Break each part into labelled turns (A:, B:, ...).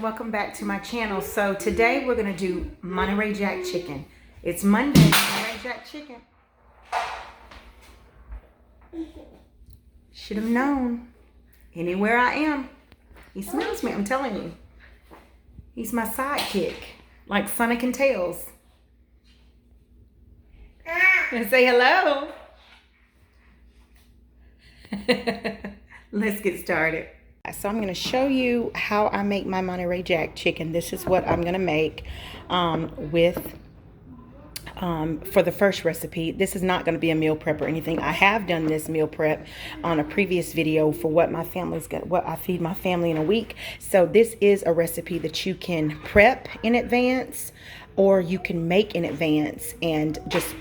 A: and welcome back to my channel. So today we're going to do Monterey Jack chicken. It's Monday, Monterey Jack chicken. Should have known. Anywhere I am, he smells me, I'm telling you. He's my sidekick, like Sonic and Tails. And say hello. Let's get started. So I'm going to show you how I make my Monterey Jack chicken. This is what I'm going to make for the first recipe. This is not going to be a meal prep or anything. I have done this meal prep on a previous video for what I feed my family in a week. So this is a recipe that you can prep in advance or you can make in advance and just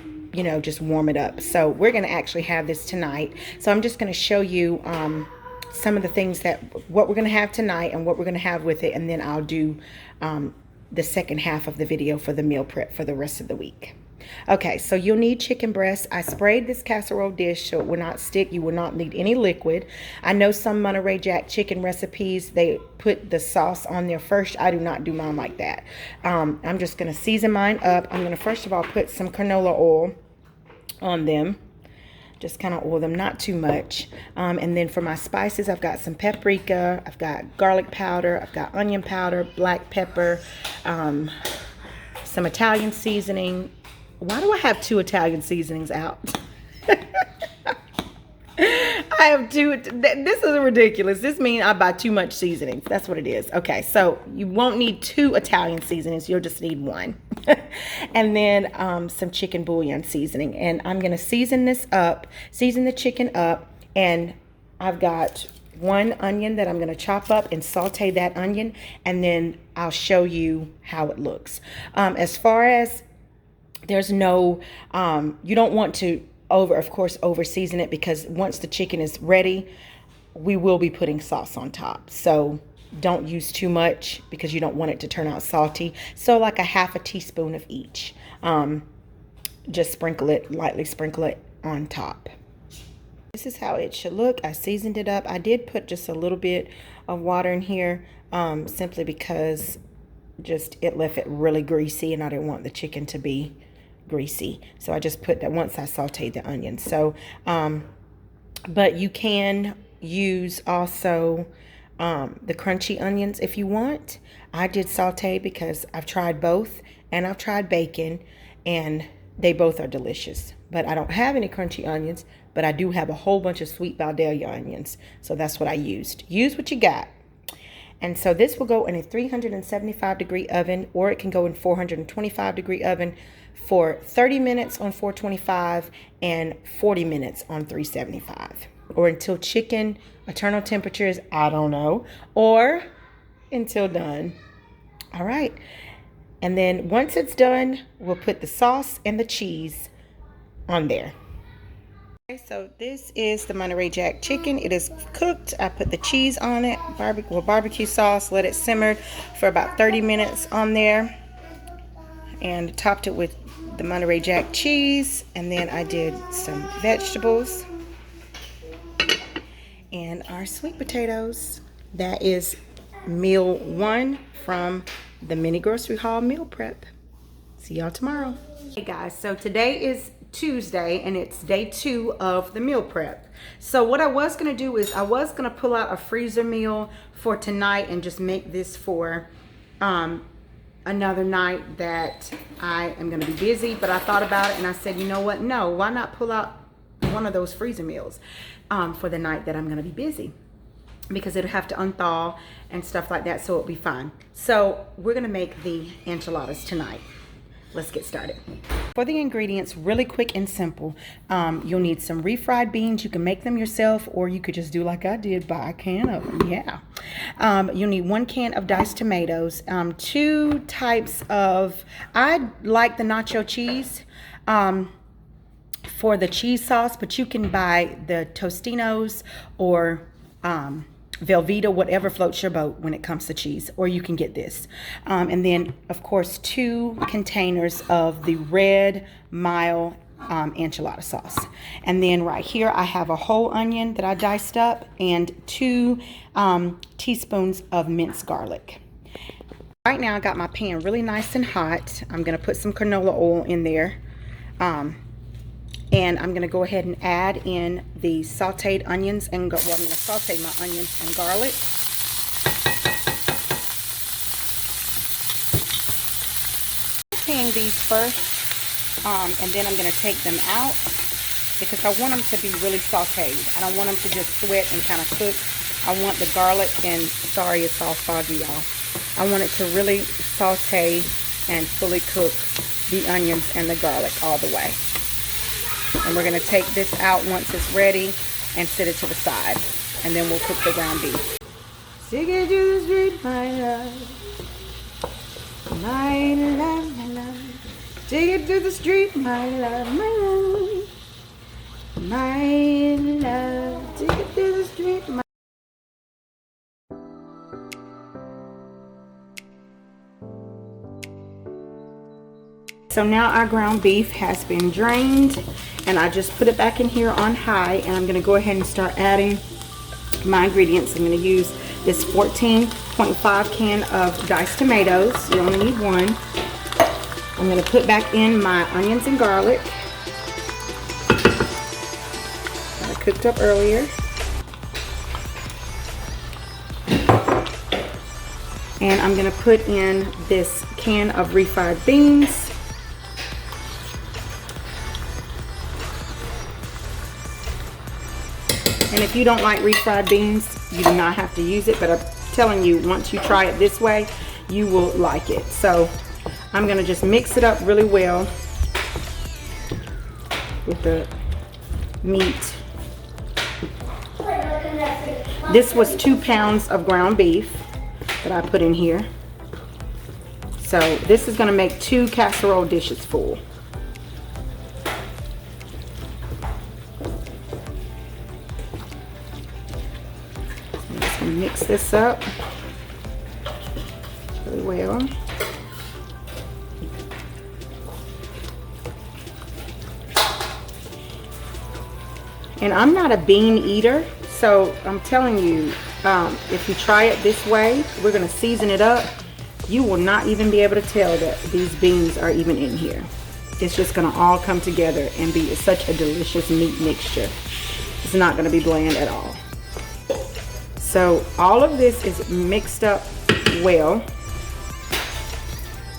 A: warm it up. So we're going to actually have this tonight. So I'm just going to show you some of the things what we're going to have tonight and what we're going to have with it, and then I'll do the second half of the video for the meal prep for the rest of the week. Okay, so you'll need chicken breast. I sprayed this casserole dish so it will not stick. You will not need any liquid. I know some Monterey Jack chicken recipes, they put the sauce on there first. I do not do mine like that. I'm just going to season mine up. I'm going to first of all put some canola oil on them. Just kind of oil them, not too much. And then for my spices, I've got some paprika, I've got garlic powder, I've got onion powder, black pepper, some Italian seasoning. Why do I have 2 Italian seasonings out? I have 2. This is ridiculous. This means I buy too much seasonings. That's what it is. Okay, so you won't need 2 Italian seasonings. You'll just need 1. And then some chicken bouillon seasoning. And I'm going to season the chicken up. And I've got 1 onion that I'm going to chop up and saute that onion. And then I'll show you how it looks. As far as there's no, you don't want to over season it, because once the chicken is ready, we will be putting sauce on top. So don't use too much because you don't want it to turn out salty. So like a half a teaspoon of each. Just lightly sprinkle it on top. This is how it should look. I seasoned it up. I did put just a little bit of water in here, simply because it left it really greasy and I didn't want the chicken to be greasy. So I just put that once I sauteed the onion. So but you can use also the crunchy onions if you want. I did saute because I've tried both and I've tried bacon and they both are delicious. But I don't have any crunchy onions, but I do have a whole bunch of sweet Vidalia onions. So that's what I used. Use what you got. And so this will go in a 375 degree oven, or it can go in 425 degree oven for 30 minutes on 425 and 40 minutes on 375, or until chicken eternal temperature is, I don't know, or until done. All right. And then once it's done, we'll put the sauce and the cheese on there. Okay, so this is the Monterey Jack chicken. It is cooked. I put the cheese on it, barbecue sauce, let it simmer for about 30 minutes on there, and topped it with the Monterey Jack cheese. And then I did some vegetables and our sweet potatoes. That is meal 1 from the mini grocery haul meal prep. See y'all tomorrow. Hey guys, so today is Tuesday and it's day 2 of the meal prep. So what I was going to do is I was going to pull out a freezer meal for tonight and just make this for another night that I am going to be busy. But I thought about it and I said, you know what? No, why not pull out one of those freezer meals for the night that I'm going to be busy, because it'll have to unthaw and stuff like that, so it'll be fine. So we're going to make the enchiladas tonight. Let's get started. For the ingredients, really quick and simple, you'll need some refried beans. You can make them yourself, or you could just do like I did, buy a can of them. Yeah. You'll need 1 can of diced tomatoes, 2 types of, I like the nacho cheese for the cheese sauce, but you can buy the Tostinos or Velveeta, whatever floats your boat when it comes to cheese, or you can get this. And then, of course, 2 containers of the red Mile enchilada sauce. And then right here, I have a whole onion that I diced up and 2 teaspoons of minced garlic. Right now I got my pan really nice and hot. I'm gonna put some canola oil in there. And I'm gonna go ahead and add in the sauteed onions and well, I'm gonna saute my onions and garlic. Sauteing these first, and then I'm gonna take them out because I want them to be really sauteed. I don't want them to just sweat and kind of cook. I want the garlic, and sorry it's all foggy, y'all. I want it to really saute and fully cook the onions and the garlic all the way. And we're going to take this out once it's ready and set it to the side. And then we'll cook the ground beef. Take it to the street, my love. My love, my love. Take it to the street, my love, my love. My love. Take it to the street, my So now our ground beef has been drained, and I just put it back in here on high, and I'm gonna go ahead and start adding my ingredients. I'm gonna use this 14.5 can of diced tomatoes. You only need one. I'm gonna put back in my onions and garlic that I cooked up earlier. And I'm gonna put in this can of refried beans. And if you don't like refried beans, you do not have to use it, but I'm telling you, once you try it this way, you will like it. So I'm gonna just mix it up really well with the meat. This was 2 pounds of ground beef that I put in here. So this is gonna make 2 casserole dishes full. Mix this up really well. And I'm not a bean eater, so I'm telling you, if you try it this way, we're going to season it up. You will not even be able to tell that these beans are even in here. It's just going to all come together and be such a delicious meat mixture. It's not going to be bland at all. So all of this is mixed up well.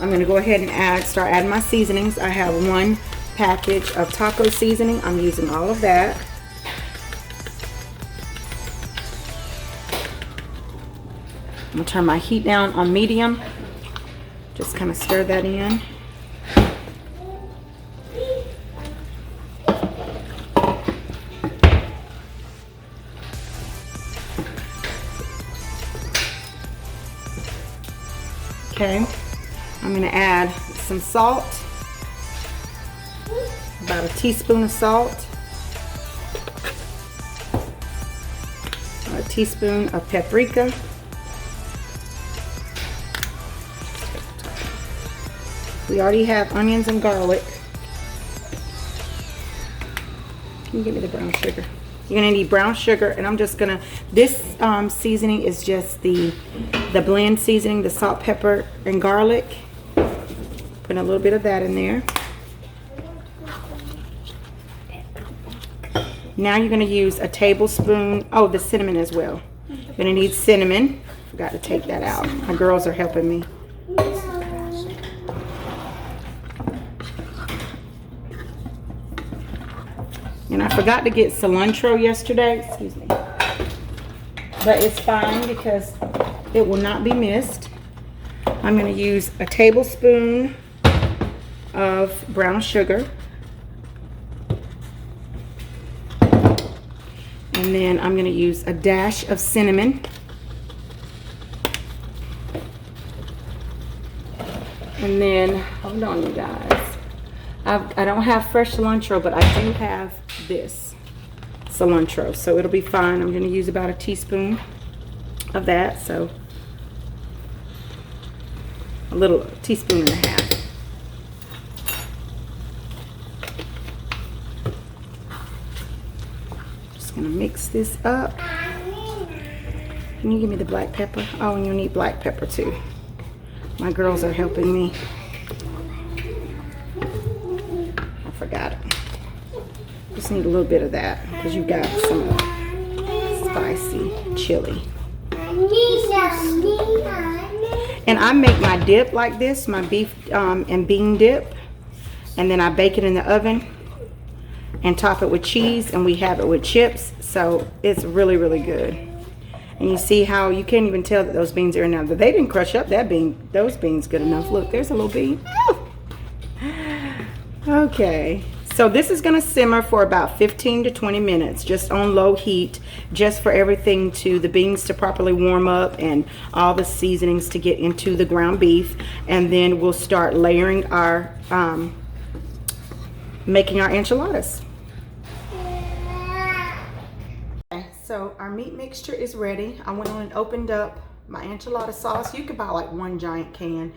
A: I'm going to go ahead and start adding my seasonings. I have 1 package of taco seasoning. I'm using all of that. I'm going to turn my heat down on medium. Just kind of stir that in. Okay, I'm going to add some salt, about a teaspoon of salt, a teaspoon of paprika, we already have onions and garlic. Can you give me the brown sugar? You're going to need brown sugar, and I'm just going to, this seasoning is just the blend seasoning, the salt, pepper, and garlic. Putting a little bit of that in there. Now you're going to use a tablespoon, oh, the cinnamon as well. You're going to need cinnamon. Forgot to take that out. My girls are helping me. And I forgot to get cilantro yesterday, excuse me. But it's fine because it will not be missed. I'm going to use a tablespoon of brown sugar. And then I'm going to use a dash of cinnamon. And then, hold on you guys. I don't have fresh cilantro, but I do have this cilantro, so it'll be fine. I'm going to use about a teaspoon of that, so a teaspoon and a half. Just going to mix this up. Can you give me the black pepper? Oh, and you'll need black pepper too. My girls are helping me. I forgot it. Just need a little bit of that because you've got some spicy chili. And I make my dip like this, my beef and bean dip, and then I bake it in the oven and top it with cheese, and we have it with chips, so it's really, really good. And you see how you can't even tell that those beans are in there, but they didn't crush up that bean. Those beans good enough. Look, there's a little bean. Okay, so this is gonna simmer for about 15 to 20 minutes, just on low heat, just for everything the beans to properly warm up and all the seasonings to get into the ground beef. And then we'll start layering our, making our enchiladas. Okay, so our meat mixture is ready. I went on and opened up my enchilada sauce. You could buy like one giant can.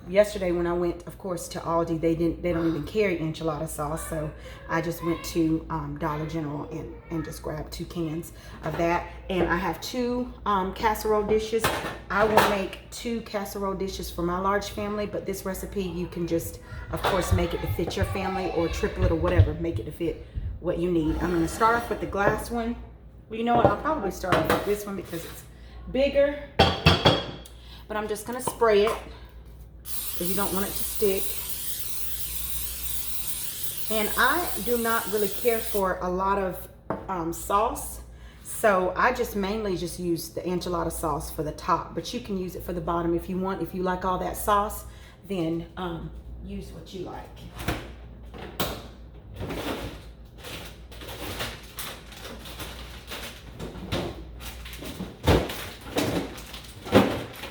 A: Yesterday when I went, of course, to Aldi, they don't even carry enchilada sauce, so I just went to Dollar General and just grabbed 2 cans of that. And I have 2 casserole dishes. I will make 2 casserole dishes for my large family, but this recipe you can just, of course, make it to fit your family, or triple it or whatever, make it to fit what you need. I'm going to start off with the glass one. Well, you know what, I'll probably start off with this one because it's bigger, but I'm just going to spray it because you don't want it to stick. And I do not really care for a lot of sauce, so I just mainly just use the enchilada sauce for the top, but you can use it for the bottom if you want. If you like all that sauce, then use what you like.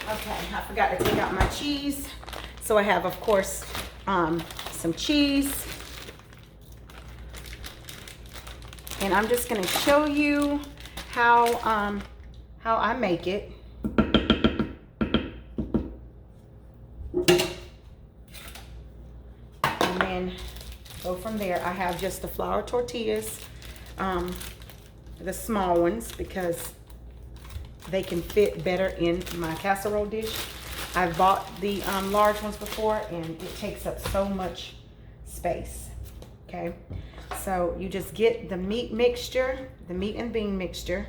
A: Okay, I forgot to take out my cheese. So I have, of course, some cheese. And I'm just gonna show you how I make it. And then go from there. I have just the flour tortillas, the small ones, because they can fit better in my casserole dish. I've bought the large ones before, and it takes up so much space. Okay, so you just get the meat mixture, the meat and bean mixture,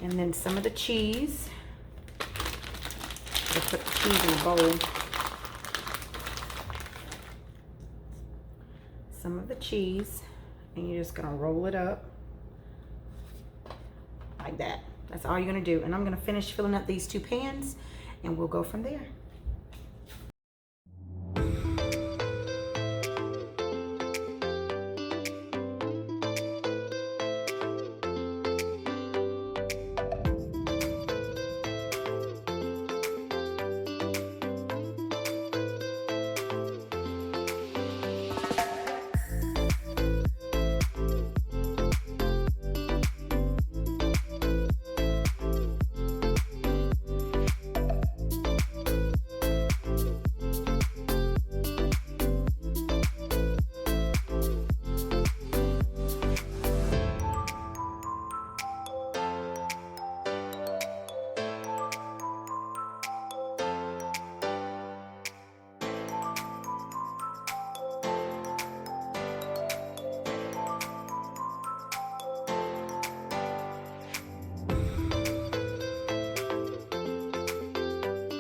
A: and then some of the cheese. Just put the cheese in a bowl. Some of the cheese, and you're just gonna roll it up like that. That's all you're gonna do. And I'm gonna finish filling up these 2 pans, and we'll go from there.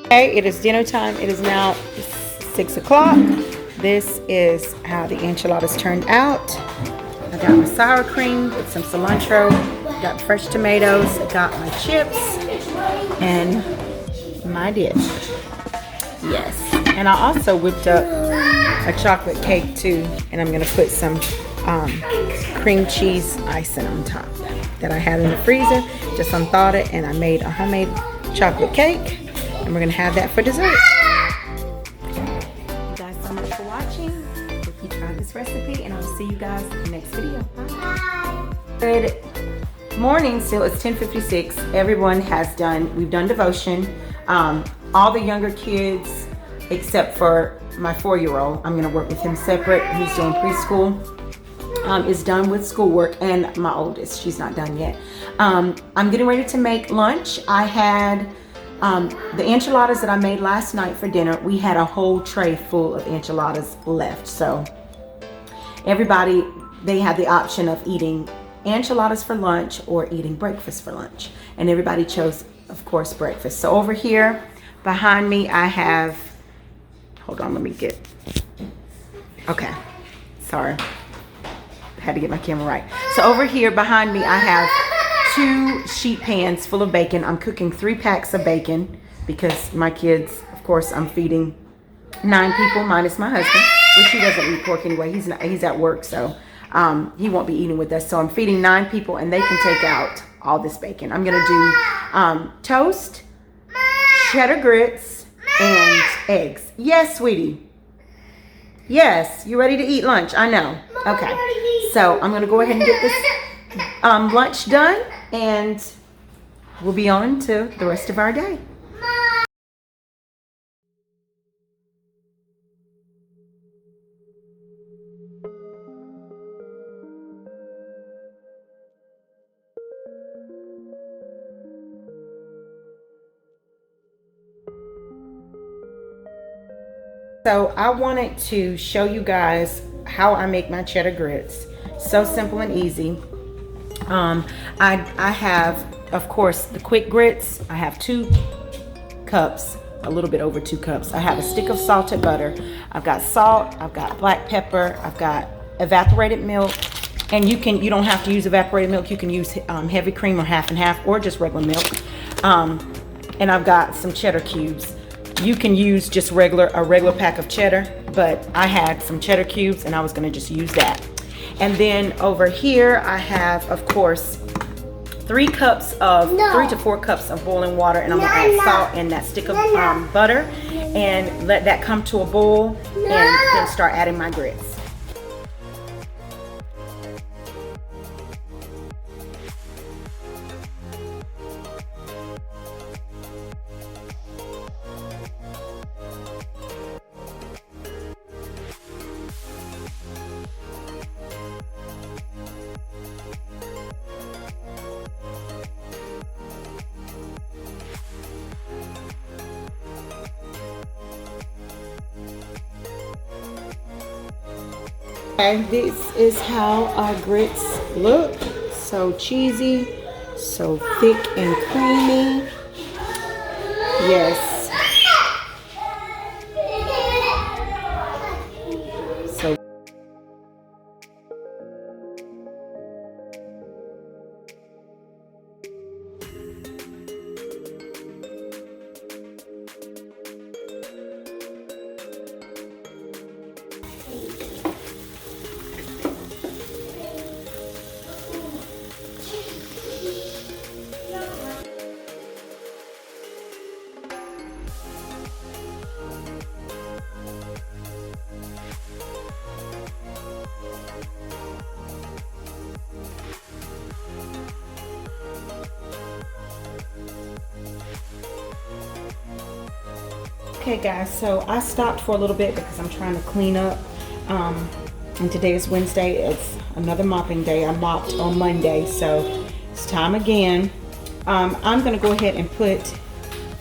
A: Okay, it is dinner time. It is now 6 o'clock. This is how the enchiladas turned out. I got my sour cream with some cilantro, got fresh tomatoes, got my chips, and my dish. Yes, and I also whipped up a chocolate cake too, and I'm gonna put some cream cheese icing on top that I had in the freezer. Just unthawed it, and I made a homemade chocolate cake. And we're gonna have that for dessert. Thank you guys so much for watching. Hope you try this recipe, and I'll see you guys in the next video. Bye. Good morning. Still, it's 10:56. Everyone has done. We've done devotion. All the younger kids, except for my 4-year-old. I'm gonna work with him separate. He's doing preschool. is done with schoolwork, and my oldest, she's not done yet. I'm getting ready to make lunch. I had the enchiladas that I made last night for dinner. We had a whole tray full of enchiladas left. So everybody, they had the option of eating enchiladas for lunch or eating breakfast for lunch. And everybody chose, of course, breakfast. So over here behind me, I have, hold on, let me get, okay, sorry. Had to get my camera right. So over here behind me, I have 2 sheet pans full of bacon. I'm cooking 3 packs of bacon because my kids, of course, I'm feeding 9 people minus my husband, which he doesn't eat pork anyway. He's at work, so he won't be eating with us. So I'm feeding 9 people, and they can take out all this bacon. I'm gonna do toast, cheddar grits, and eggs. Yes, sweetie. Yes, you ready to eat lunch? I know. Okay. So I'm gonna go ahead and get this lunch done, and we'll be on to the rest of our day. So I wanted to show you guys how I make my cheddar grits. So simple and easy. I have, of course, the quick grits. I have 2 cups, a little bit over 2 cups. I have a stick of salted butter. I've got salt, I've got black pepper, I've got evaporated milk, and you don't have to use evaporated milk. You can use heavy cream or half and half, or just regular milk. And I've got some cheddar cubes. You can use just a regular pack of cheddar, but I had some cheddar cubes and I was gonna just use that. And then over here I have, of course, 3 to 4 cups of boiling water, and I'm gonna add salt and that stick of butter and let that come to a boil, and then start adding my grits. Okay, this is how our grits look. So cheesy, so thick and creamy. Yes. So okay guys, so I stopped for a little bit because I'm trying to clean up. And today is Wednesday. It's another mopping day. I mopped on Monday, so it's time again. I'm gonna go ahead and put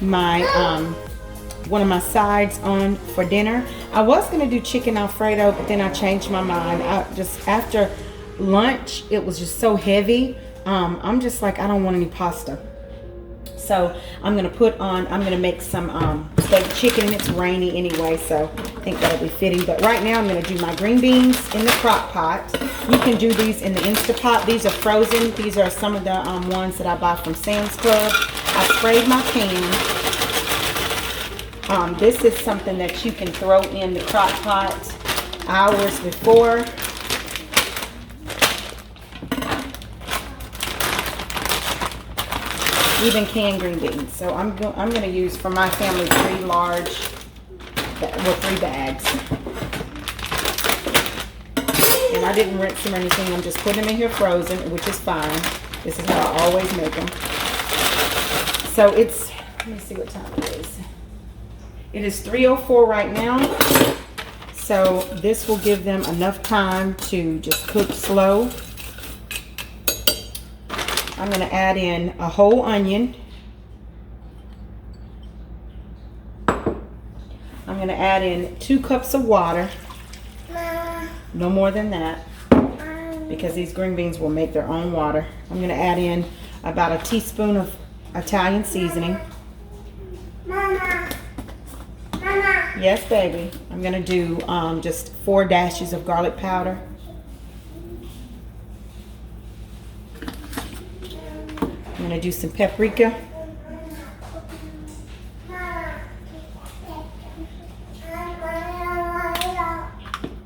A: my one of my sides on for dinner. I was gonna do chicken Alfredo, but then I changed my mind. Just after lunch, it was just so heavy. I'm just like, I don't want any pasta. So I'm gonna make some baked chicken, and it's rainy anyway, so I think that'll be fitting. But right now I'm gonna do my green beans in the crock pot. You can do these in the Instapot. These are frozen. These are some of the ones that I buy from Sam's Club. I sprayed my pan. This is something that you can throw in the crock pot hours before. Even canned green beans. So I'm going to use for my family 3 bags. And I didn't rinse them or anything. I'm just putting them in here frozen, which is fine. This is how I always make them. So it's, let me see what time it is. It is 3:04 right now. So this will give them enough time to just cook slow. I'm going to add in a whole onion. I'm going to add in 2 cups of water. No more than that, because these green beans will make their own water. I'm going to add in about a teaspoon of Italian seasoning.
B: Mama.
A: Yes, baby. I'm going to do just 4 dashes of garlic powder. I'm going to do some paprika.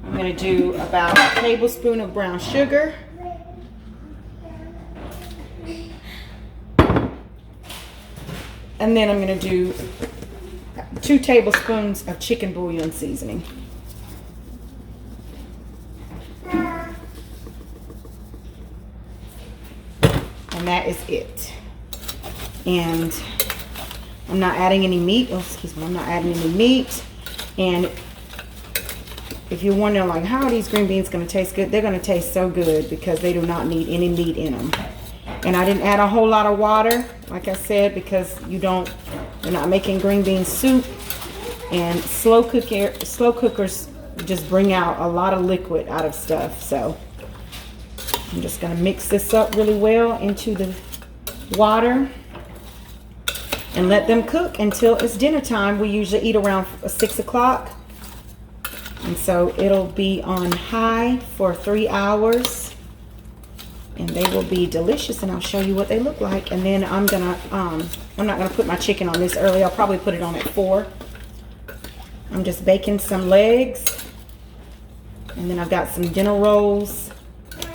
A: I'm going to do about a tablespoon of brown sugar. And then I'm going to do 2 tablespoons of chicken bouillon seasoning. And that is it. And I'm not adding any meat. Oh, excuse me. I'm not adding any meat. And if you're wondering, like, how are these green beans going to taste good? They're going to taste so good because they do not need any meat in them. And I didn't add a whole lot of water, like I said, because you're not making green bean soup. And slow cookers just bring out a lot of liquid out of stuff. So I'm just going to mix this up really well into the water and let them cook until it's dinner time. We usually eat around 6 o'clock. And so it'll be on high for 3 hours. And they will be delicious, and I'll show you what they look like. And then I'm not gonna put my chicken on this early. I'll probably put it on at 4. I'm just baking some legs, and then I've got some dinner rolls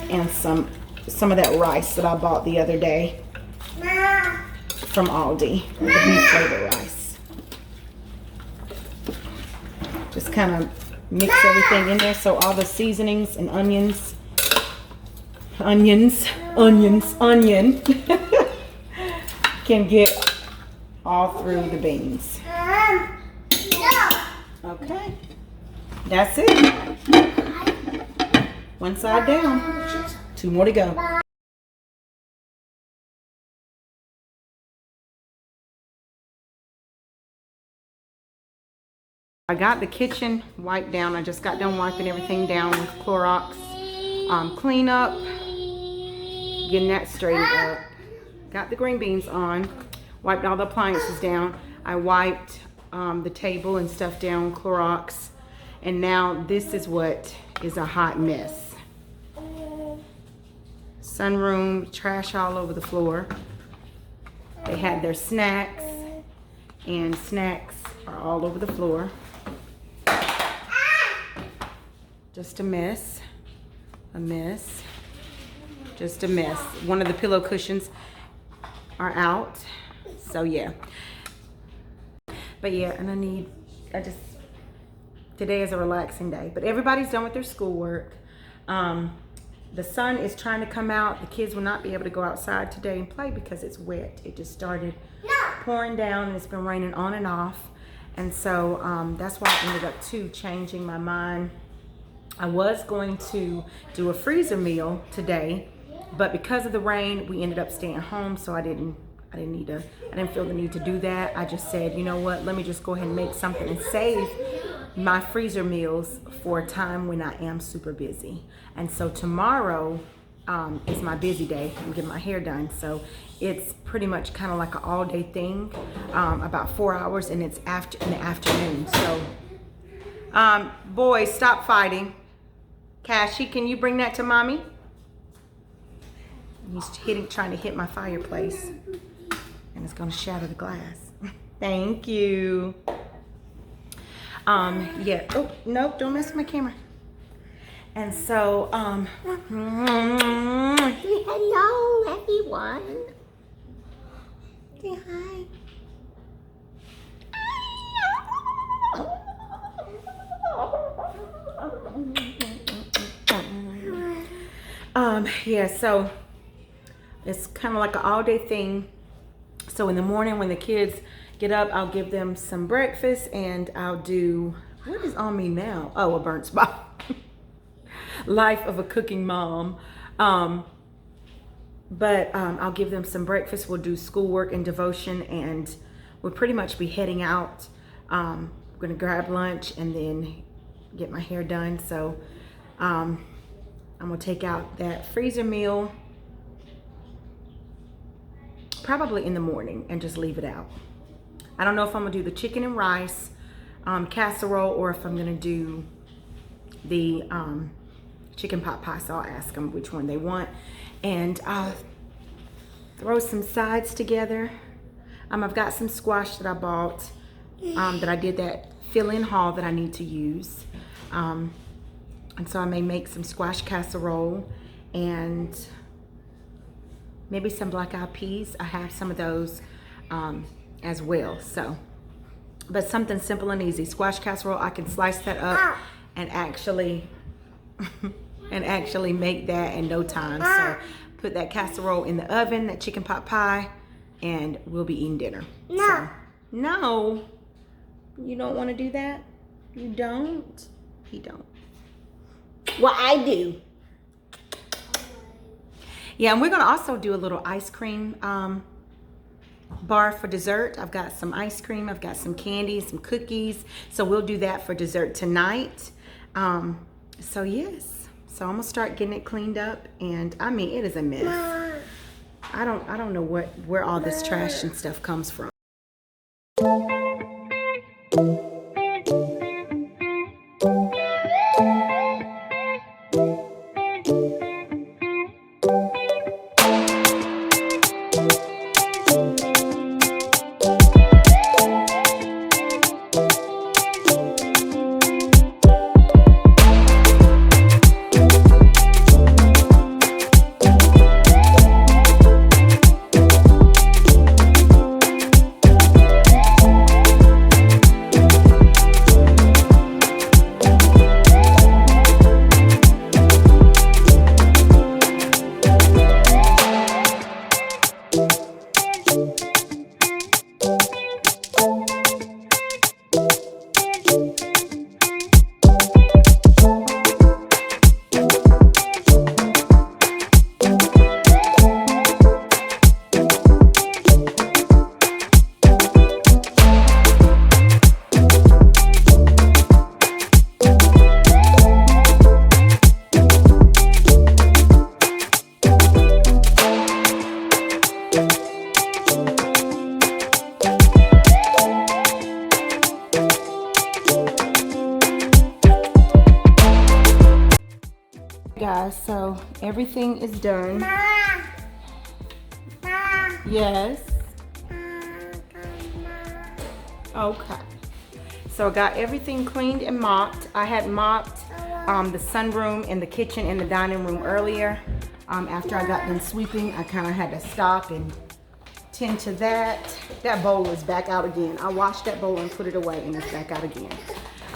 A: and some of that rice that I bought the other day from Aldi, the beef flavor rice. Just kind of mix everything in there so all the seasonings and onion can get all through the beans. Okay, that's it. 1 side down, 2 more to go. I got the kitchen wiped down. I just got done wiping everything down with Clorox clean up, getting that straightened up. Got the green beans on, wiped all the appliances down. I wiped the table and stuff down, Clorox, and now this is what is a hot mess. Sunroom, trash all over the floor. They had their snacks, and snacks are all over the floor. Just a mess, just a mess. One of the pillow cushions are out, so yeah. But yeah, and today is a relaxing day, but everybody's done with their schoolwork. The sun is trying to come out. The kids will not be able to go outside today and play because it's wet. It just started pouring down, and it's been raining on and off. And so that's why I ended up changing my mind. I was going to do a freezer meal today, but because of the rain, we ended up staying home, so I didn't feel the need to do that. I just said, you know what, let me just go ahead and make something and save my freezer meals for a time when I am super busy. And so tomorrow is my busy day. I'm getting my hair done, so it's pretty much kind of like an all-day thing, about 4 hours, and it's in the afternoon. So boys, stop fighting. Cashy, can you bring that to mommy? He's trying to hit my fireplace, and it's gonna shatter the glass. Thank you. Yeah. Oh, nope, don't mess with my camera. And so, hello everyone. Say hi. Yeah, so it's kind of like an all-day thing. So in the morning when the kids get up, I'll give them some breakfast, and I'll do What is on me now? Oh, a burnt spot. Life of a cooking mom. But I'll give them some breakfast. We'll do schoolwork and devotion, and we'll pretty much be heading out. We're gonna grab lunch and then get my hair done. So I'm gonna take out that freezer meal probably in the morning and just leave it out. I don't know if I'm gonna do the chicken and rice casserole or if I'm gonna do the chicken pot pie. So I'll ask them which one they want, and I'll throw some sides together. I've got some squash that I bought that I did that fill-in haul that I need to use, and so I may make some squash casserole and maybe some black-eyed peas. I have some of those as well. So, but something simple and easy. Squash casserole, I can slice that up and actually make that in no time. So put that casserole in the oven, that chicken pot pie, and we'll be eating dinner.
B: No.
A: So, no. You don't want to do that? You don't? He don't. Well, I do. Yeah, and we're gonna also do a little ice cream bar for dessert. I've got some ice cream, I've got some candy, some cookies. So we'll do that for dessert tonight. So yes, so I'm gonna start getting it cleaned up, and I mean, it is a mess. I don't know where all this trash and stuff comes from. Guys, so everything is done. Yes. Okay. So I got everything cleaned and mopped. I had mopped the sunroom and the kitchen and the dining room earlier. After I got done sweeping, I kind of had to stop and tend to that. That bowl is back out again. I washed that bowl and put it away, and it's back out again.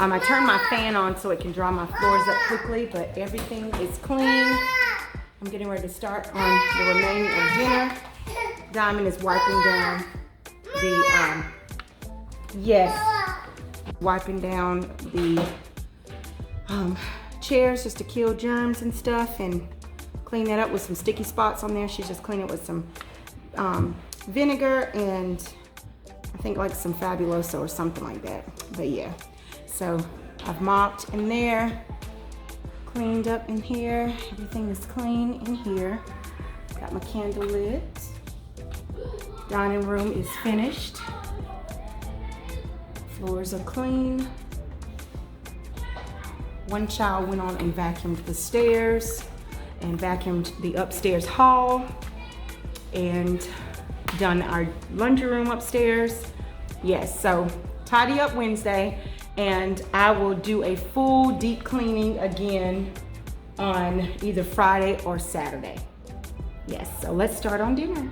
A: I turned my fan on so it can dry my floors up quickly, but everything is clean. I'm getting ready to start on the remaining of dinner. Diamond is wiping down the, wiping down the chairs just to kill germs and stuff and clean that up with some sticky spots on there. She's just cleaning it with some vinegar and I think like some Fabuloso or something like that. But yeah. So I've mopped in there, cleaned up in here. Everything is clean in here. Got my candle lit. Dining room is finished. Floors are clean. One child went on and vacuumed the stairs and vacuumed the upstairs hall and done our laundry room upstairs. Yes, so tidy up Wednesday. And I will do a full deep cleaning again on either Friday or Saturday. Yes, so let's start on dinner.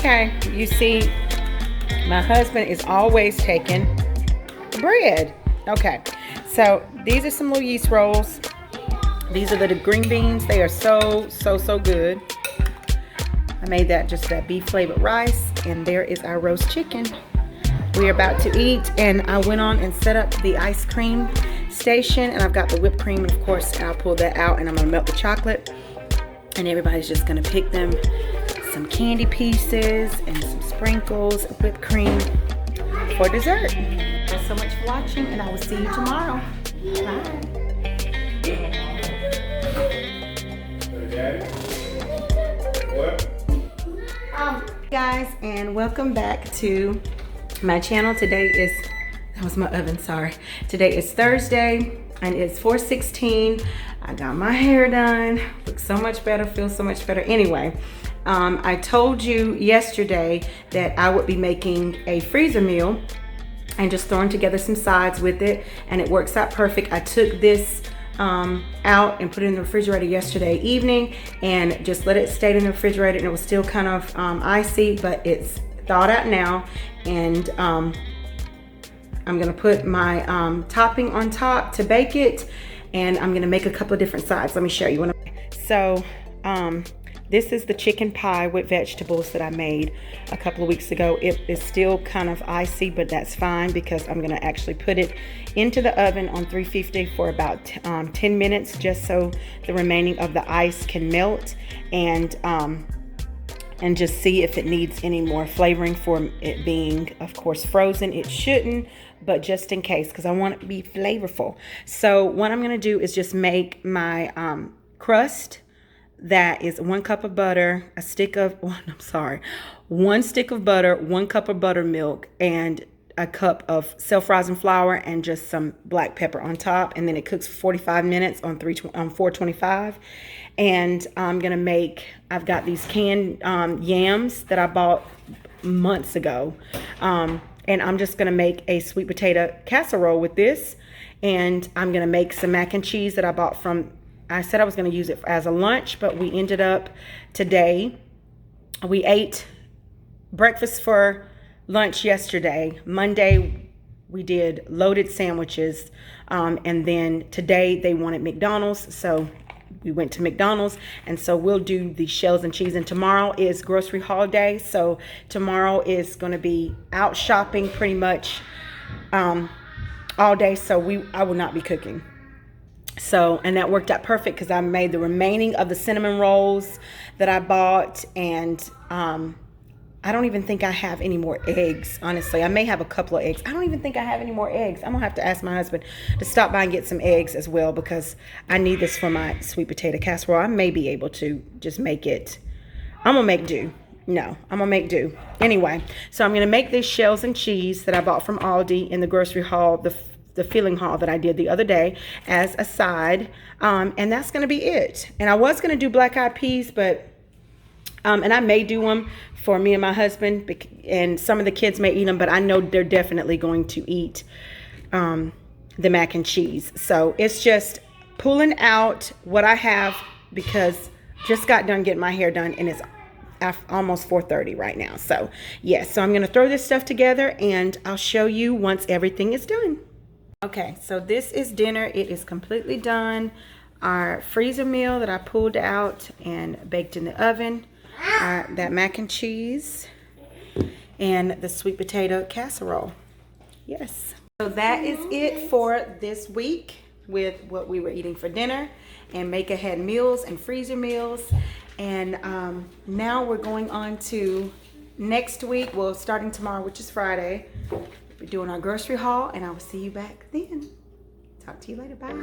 A: Okay, you see, my husband is always taking bread. Okay, so these are some little yeast rolls. These are the green beans. They are so good. I made that beef flavored rice, and there is our roast chicken. We're about to eat, and I went on and set up the ice cream station, and I've got the whipped cream, and of course I'll pull that out and I'm gonna melt the chocolate, and everybody's just gonna pick them some candy pieces and some sprinkles of whipped cream for dessert. Thanks so much for watching, and I will see you tomorrow. Bye. Guys, and welcome back to my channel. Today is, that was my oven, sorry. Today is Thursday, and it's 4:16. I got my hair done. Looks so much better, feels so much better. Anyway, I told you yesterday that I would be making a freezer meal and just throwing together some sides with it, and it works out perfect. I took this out and put it in the refrigerator yesterday evening and just let it stay in the refrigerator, and it was still kind of icy, but it's thawed out now. And I'm gonna put my topping on top to bake it, and I'm gonna make a couple of different sides. Let me show you. So this is the chicken pie with vegetables that I made a couple of weeks ago. It is still kind of icy, but that's fine because I'm gonna actually put it into the oven on 350 for about 10 minutes, just so the remaining of the ice can melt, and just see if it needs any more flavoring for it being, of course, frozen. It shouldn't, but just in case, because I want it to be flavorful. So what I'm gonna do is just make my crust. That is 1 cup of butter, 1 stick of butter, 1 cup of buttermilk, and a cup of self-rising flour, and just some black pepper on top. And then it cooks for 45 minutes on 425. And I'm gonna make, I've got these canned yams that I bought months ago. And I'm just gonna make a sweet potato casserole with this. And I'm gonna make some mac and cheese that I bought from, I said I was going to use it as a lunch, but we ended up today, we ate breakfast for lunch yesterday. Monday, we did loaded sandwiches. And then today they wanted McDonald's. So we went to McDonald's. And so we'll do the shells and cheese. And tomorrow is grocery haul day. So tomorrow is going to be out shopping pretty much all day. So I will not be cooking. So, and that worked out perfect because I made the remaining of the cinnamon rolls that I bought, and I don't even think I have any more eggs, honestly. I may have a couple of eggs. I don't even think I have any more eggs. I'm gonna have to ask my husband to stop by and get some eggs as well, because I need this for my sweet potato casserole. I may be able to just make it. I'm gonna make do. No, I'm gonna make do. Anyway, so I'm gonna make these shells and cheese that I bought from Aldi in the grocery haul, the filling haul that I did the other day, as a side, and that's gonna be it. And I was gonna do black eyed peas, but and I may do them for me and my husband, and some of the kids may eat them, but I know they're definitely going to eat the mac and cheese. So it's just pulling out what I have, because just got done getting my hair done, and it's almost 4:30 right now. So yes, so I'm gonna throw this stuff together, and I'll show you once everything is done. Okay, so this is dinner. It is completely done. Our freezer meal that I pulled out and baked in the oven, that mac and cheese, and the sweet potato casserole. Yes. So that is it for this week with what we were eating for dinner, and make ahead meals and freezer meals. And now we're going on to next week, well, starting tomorrow, which is Friday. We're doing our grocery haul, and I will see you back then. Talk to you later. Bye.